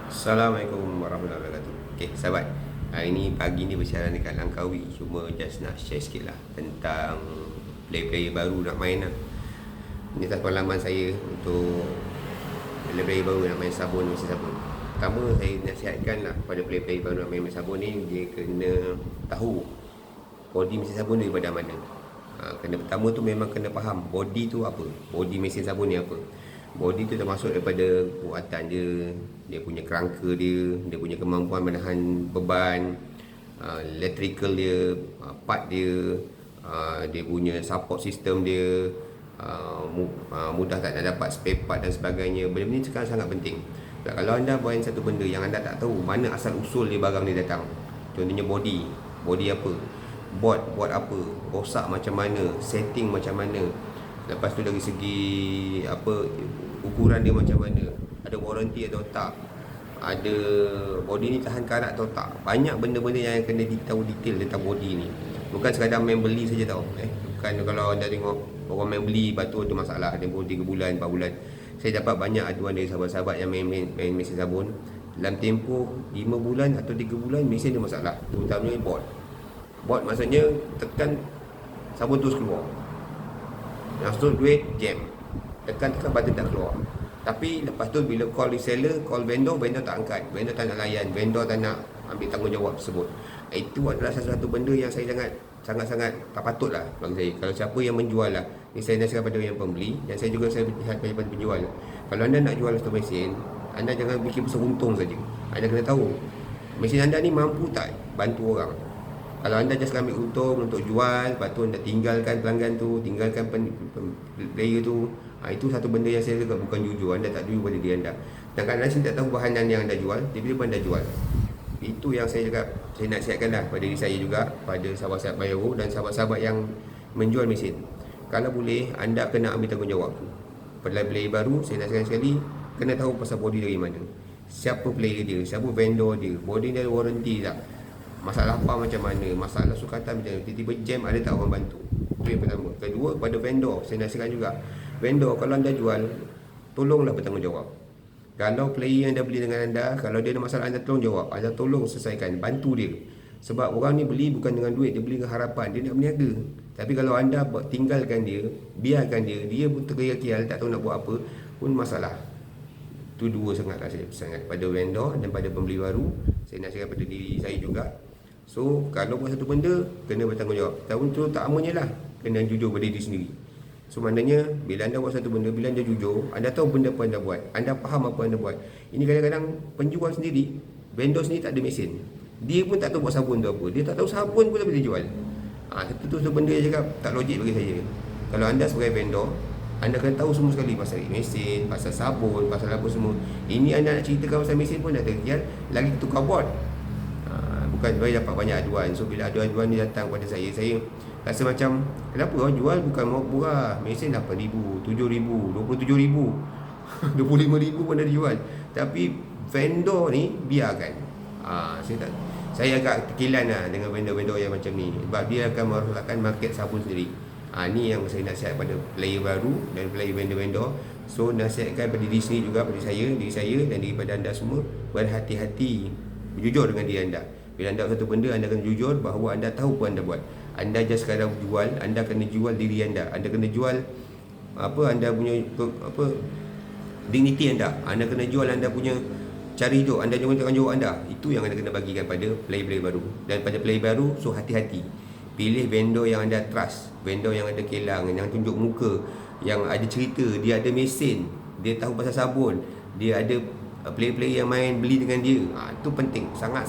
Assalamualaikum warahmatullahi wabarakatuh. Okey, sahabat. Hari ni pagi ni bersiaran dekat Langkawi. Cuma just nak share sikit lah tentang player-player baru nak main lah. Ini atas pengalaman saya untuk player-player baru nak main sabun, mesin sabun. Pertama, saya nasihatkan lah pada player-player baru nak main mesin sabun ni, dia kena tahu body mesin sabun daripada mana. Kena pertama tu memang kena faham body tu apa, body mesin sabun ni apa. Body tu termasuk daripada kuatan dia, dia punya kerangka dia, dia punya kemampuan menahan beban, electrical dia, part dia, dia punya support system dia, mudah tak nak dapat spare part dan sebagainya. Benda-benda ni sekarang sangat penting. Kalau anda buat satu benda yang anda tak tahu mana asal usul dia barang ni datang, contohnya body apa, board apa, rosak macam mana, setting macam mana, lepas tu dari segi apa, ukuran dia macam mana, ada warranty atau tak, ada body ni tahan karat atau tak. Banyak benda-benda yang kena tahu detail tentang body ni. Bukan sekadar main beli saja tau. Bukan kalau anda tengok orang main beli batu tu masalah, dia pun 3 bulan, 4 bulan. Saya dapat banyak aduan dari sahabat-sahabat yang main mesin sabun. Dalam tempoh 5 bulan atau 3 bulan mesin dia masalah. Terutamanya board. Board maksudnya tekan sabun terus keluar. Langsung duit jam. Tekan button tak keluar. Tapi lepas tu bila call reseller, call vendor tak angkat. Vendor tak nak layan, vendor tak nak ambil tanggungjawab tersebut. Itu adalah satu benda yang saya sangat-sangat tak patut lah bagi saya. Kalau siapa yang menjual lah, ini saya nasihat pada yang pembeli, dan saya juga nasihat pada penjual. Kalau anda nak jual satu mesin, anda jangan fikir besar untung saja. Anda kena tahu mesin anda ni mampu tak bantu orang. Kalau anda just ambil untung untuk jual, lepas tu anda tinggalkan pelanggan tu, tinggalkan player tu, itu satu benda yang saya cakap bukan jujur. Anda tak jujur pada diri anda. Dan kadang-kadang saya tak tahu bahanan yang anda jual, tiba-tiba anda jual. Itu yang saya cakap, saya nasihatkan lah pada diri saya juga, pada sahabat-sahabat baru dan sahabat-sahabat yang menjual mesin. Kalau boleh, anda kena ambil tanggungjawab. Pada player baru, saya nasihatkan sekali, kena tahu pasal body dari mana, siapa player dia, siapa vendor dia, body dia ada warranty tak, masalah apa macam mana, masalah sukatan macam mana, tiba-tiba jam ada tak orang bantu. Itu yang pertama. Kedua, pada vendor, saya nasihatkan juga, vendor kalau anda jual, tolonglah bertanggungjawab. Kalau player yang dah beli dengan anda, kalau dia ada masalah, anda tolong jawab, anda tolong selesaikan, bantu dia. Sebab orang ni beli bukan dengan duit, dia beli dengan harapan, dia nak berniaga. Tapi kalau anda tinggalkan dia, biarkan dia, dia pun terkial-kial, tak tahu nak buat apa, pun masalah. Itu dua sangatlah saya sangat pada vendor dan pada pembeli baru. Saya nasihatkan pada diri saya juga. So, kalau buat satu benda, kena bertanggungjawab. Tahun tu tak amanya lah, kena jujur pada diri sendiri. So, maknanya, bila anda buat satu benda, bila anda jujur, anda tahu benda apa anda buat, anda faham apa anda buat. Ini kadang-kadang penjual sendiri, vendor sendiri tak ada mesin, dia pun tak tahu buat sabun tu apa, dia tak tahu sabun pun tak boleh jual. Satu benda yang cakap tak logik bagi saya. Kalau anda sebagai vendor, anda kena tahu semua sekali pasal mesin, pasal sabun, pasal apa semua. Ini anda nak ceritakan pasal mesin pun dah terkial, lagi tukar board. Bukan saya dapat banyak aduan. So bila aduan-aduan ni datang pada saya rasa macam, kenapa orang jual bukan murah, mesin 8,000, 7,000, 27,000, 25,000 pun dah dijual. Tapi vendor ni biarkan. Saya agak tekilan lah dengan vendor-vendor yang macam ni, sebab dia akan merosakkan market sabun sendiri. Ni yang saya nasihat pada player baru dan player vendor-vendor. So nasihatkan pada diri sendiri juga, pada diri saya dan daripada anda semua, berhati-hati, jujur dengan diri anda. Bila anda buat satu benda, anda kena jujur bahawa anda tahu apa anda buat. Anda just sekadar jual, anda kena jual diri anda. Anda kena jual anda punya dignity anda. Anda kena jual anda punya cara hidup, anda jangan tanggungjawab anda. Itu yang anda kena bagikan pada player-player baru. Dan pada player baru, so hati-hati. Pilih vendor yang anda trust, vendor yang ada kilang, yang tunjuk muka, yang ada cerita, dia ada mesin, dia tahu pasal sabun, dia ada player-player yang main beli dengan dia. Itu penting sangat.